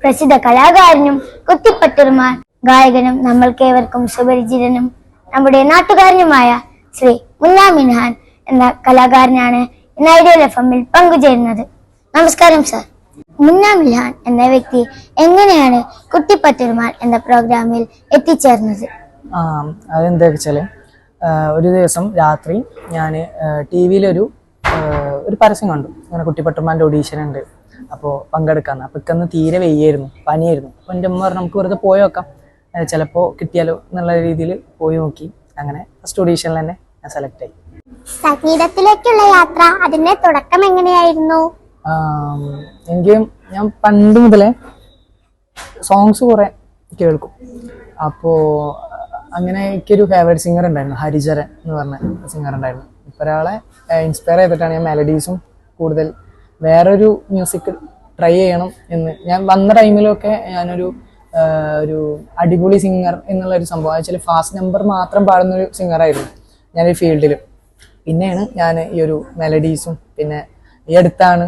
പ്രസിദ്ധ കലാകാരനും കുത്തിപ്പറ്റൂർമാർ ഗായകനും നമ്മൾക്കേവർക്കും സുപരിചിതനും നമ്മുടെ നാട്ടുകാരനുമായ ശ്രീ മുന്ന മിൽഹാൻ എന്ന കലാകാരനാണ് ഇന്ന് ഐഡിയൽ FM-ൽ പങ്കുചേരുന്നത്. നമസ്കാരം സർ. മുന്ന മിൽഹാൻ എന്ന വ്യക്തി എങ്ങനെയാണ് കുത്തിപ്പറ്റൂർമാർ എന്ന പ്രോഗ്രാമിൽ എത്തിച്ചേർന്നത്? അതെന്താ വെച്ചാൽ ഒരു ദിവസം രാത്രി ഞാൻ TV-യിൽ ഒരു പരസ്യം കണ്ടു. അങ്ങനെ കുട്ടിപ്പട്ടർമാൻ്റെ ഓഡീഷൻ ഉണ്ട്, അപ്പോൾ പങ്കെടുക്കാമെന്ന്. അപ്പോൾ ഇക്കന്ന് തീരെ വെയ്യായിരുന്നു, പനിയായിരുന്നു. അപ്പോൾ എൻ്റെ അമ്മ പറഞ്ഞു നമുക്ക് വെറുതെ പോയി നോക്കാം, ചിലപ്പോൾ കിട്ടിയാലോ എന്നുള്ള രീതിയിൽ പോയി നോക്കി. അങ്ങനെ ഫസ്റ്റ് ഓഡീഷനിൽ തന്നെ ഞാൻ സെലക്ട് ആയി. സംഗീതത്തിലേക്കുള്ള യാത്ര, അതിന്റെ തുടക്കം എങ്ങനെയായിരുന്നു? ഞാൻ പണ്ട് മുതലേ സോങ്സ് കുറെ കേൾക്കും. അപ്പോൾ അങ്ങനെ എനിക്കൊരു ഫേവറേറ്റ് സിംഗർ ഉണ്ടായിരുന്നു, ഹരിചരൻ എന്ന് പറഞ്ഞ സിംഗർ ഉണ്ടായിരുന്നു. ഇപ്പോൾ ഒരാളെ ഇൻസ്പയർ ചെയ്തിട്ടാണ് ഞാൻ മെലഡീസും കൂടുതൽ വേറൊരു മ്യൂസിക് ട്രൈ ചെയ്യണം എന്ന്. ഞാൻ വന്ന ടൈമിലൊക്കെ ഞാനൊരു അടിപൊളി സിംഗർ എന്നുള്ള ഒരു സംഭവം, ആക്ച്വലി ഫാസ്റ്റ് നമ്പർ മാത്രം പാടുന്നൊരു സിംഗറായിരുന്നു ഞാനൊരു ഫീൽഡിൽ. പിന്നെയാണ് ഞാൻ ഈ ഒരു മെലഡീസും പിന്നെ ഈ അടുത്താണ്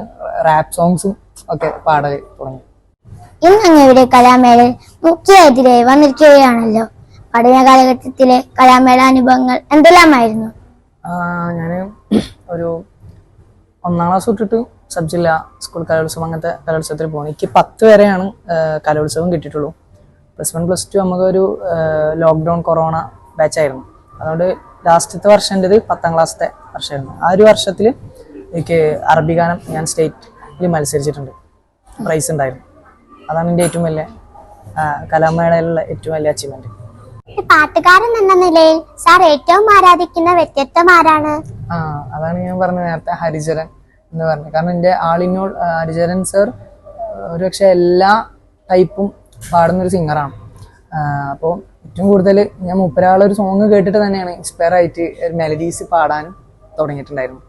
റാപ്പ് സോങ്സും ഒക്കെ പാടൽ തുടങ്ങി. ഇന്ന് അങ്ങയുടെ കലാമേളയിൽ മുഖ്യ അതിഥിയായി വന്നിരിക്കുകയാണല്ലോ. പഠന കാലഘട്ടത്തിലെ കലാമേള അനുഭവങ്ങൾ എന്തെല്ലാമായിരുന്നു? ഞാൻ ഒരു 1ാം ക്ലാസ് തൊട്ടിട്ട് സബ് ജില്ലാ സ്കൂൾ കലോത്സവം അങ്ങനത്തെ കലോത്സവത്തിൽ പോകുന്നു. എനിക്ക് 10 വരെയാണ് കലോത്സവം കിട്ടിയിട്ടുള്ളൂ. +1 +2 നമുക്കൊരു ലോക്ക്ഡൗൺ കൊറോണ ബാച്ചായിരുന്നു. അതുകൊണ്ട് ലാസ്റ്റത്തെ വർഷം എൻ്റെത് 10ാം ക്ലാസ്സിലെ വർഷമായിരുന്നു. ആ ഒരു വർഷത്തിൽ എനിക്ക് അറബി ഗാനം ഞാൻ സ്റ്റേറ്റിൽ മത്സരിച്ചിട്ടുണ്ട്, പ്രൈസ് ഉണ്ടായിരുന്നു. അതാണ് എൻ്റെ ഏറ്റവും വലിയ കലാമേളയിലുള്ള ഏറ്റവും വലിയ അച്ചീവ്മെന്റ്. പാട്ടുകാരൻ എന്ന നിലയിൽ സാർ ഏറ്റവും ആരാധിക്കുന്ന വ്യക്തിത്വം ആരാണ്? അതാണ് ഞാൻ പറഞ്ഞത് നേരത്തെ, ഹരിചരൻ എന്ന് പറഞ്ഞു. കാരണം എൻ്റെ ആളിനോട് ഹരിചരൻ സർ ഒരുപക്ഷെ എല്ലാ ടൈപ്പും പാടുന്നൊരു സിംഗറാണ്. അപ്പോൾ ഏറ്റവും കൂടുതൽ ഞാൻ മൂപ്പരാളൊരു സോങ് കേട്ടിട്ട് തന്നെയാണ് ഇൻസ്പയർ ആയിട്ട് മെലഡീസ് പാടാൻ തുടങ്ങിയിട്ടുണ്ടായിരുന്നു.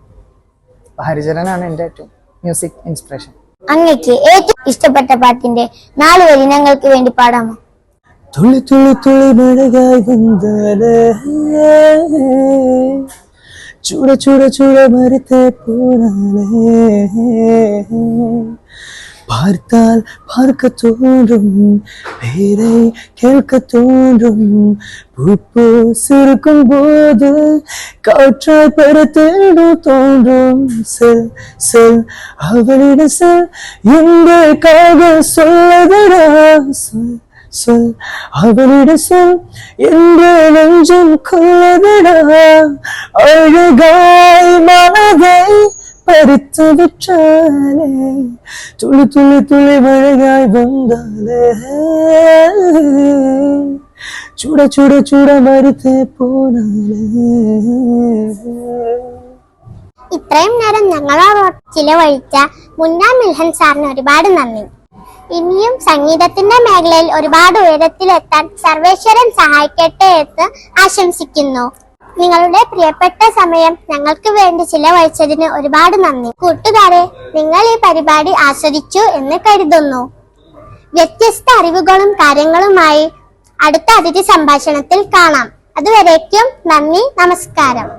അപ്പോൾ ഹരിചരനാണ് എൻ്റെ ഏറ്റവും മ്യൂസിക് ഇൻസ്പിറേഷൻ. അങ്ങക്ക് ഏറ്റവും ഇഷ്ടപ്പെട്ട പാട്ടിന്റെ 4 വരി ഞങ്ങൾക്ക് വേണ്ടി പാടാമോ? തുള്ളി തുള്ളി തുള്ളി മഴകായി വന്നാലേ, ചൂട ചൂട ചൂട മരത്തെ പോനാലേ, பார்த்தால் பார்க்க தோன்றும், பேரை கேட்க தோன்றும், பூ சிறுக்கும் போது காற்றாய் பறத்தேடு தோன்றும். செல் செல் அவளிட செல் எங்கே காதல் சொல்லதடா, சொல் சொல் அவளிட சொல் என்று நெஞ்சம் கொள்ளதடா, அழகாய் மனதை பறித்து விட்டாலே, துளி துளி துளி மழையாய் வந்தாலே, ചൂട ചൂട ചൂട മരത്തെ പോനാലേ. ഇത്രയും നേരം ഞങ്ങളോട് ചിലവഴിച്ച മുന്ന മിൽഹാൻ സാറിന് ഒരുപാട് നന്ദി. ഇനിയും സംഗീതത്തിന്റെ മേഖലയിൽ ഒരുപാട് ഉയരത്തിലെത്താൻ സർവേശ്വരൻ സഹായിക്കട്ടെ എന്ന് ആശംസിക്കുന്നു. നിങ്ങളുടെ പ്രിയപ്പെട്ട സമയം ഞങ്ങൾക്ക് വേണ്ടി ചിലവഴിച്ചതിന് ഒരുപാട് നന്ദി. കൂട്ടുകാരെ, നിങ്ങൾ ഈ പരിപാടി ആസ്വദിച്ചു എന്ന് കരുതുന്നു. വ്യത്യസ്ത അറിവുകളും കാര്യങ്ങളുമായി അടുത്ത അതിഥി സംഭാഷണത്തിൽ കാണാം. അതുവരേക്കും നന്ദി, നമസ്കാരം.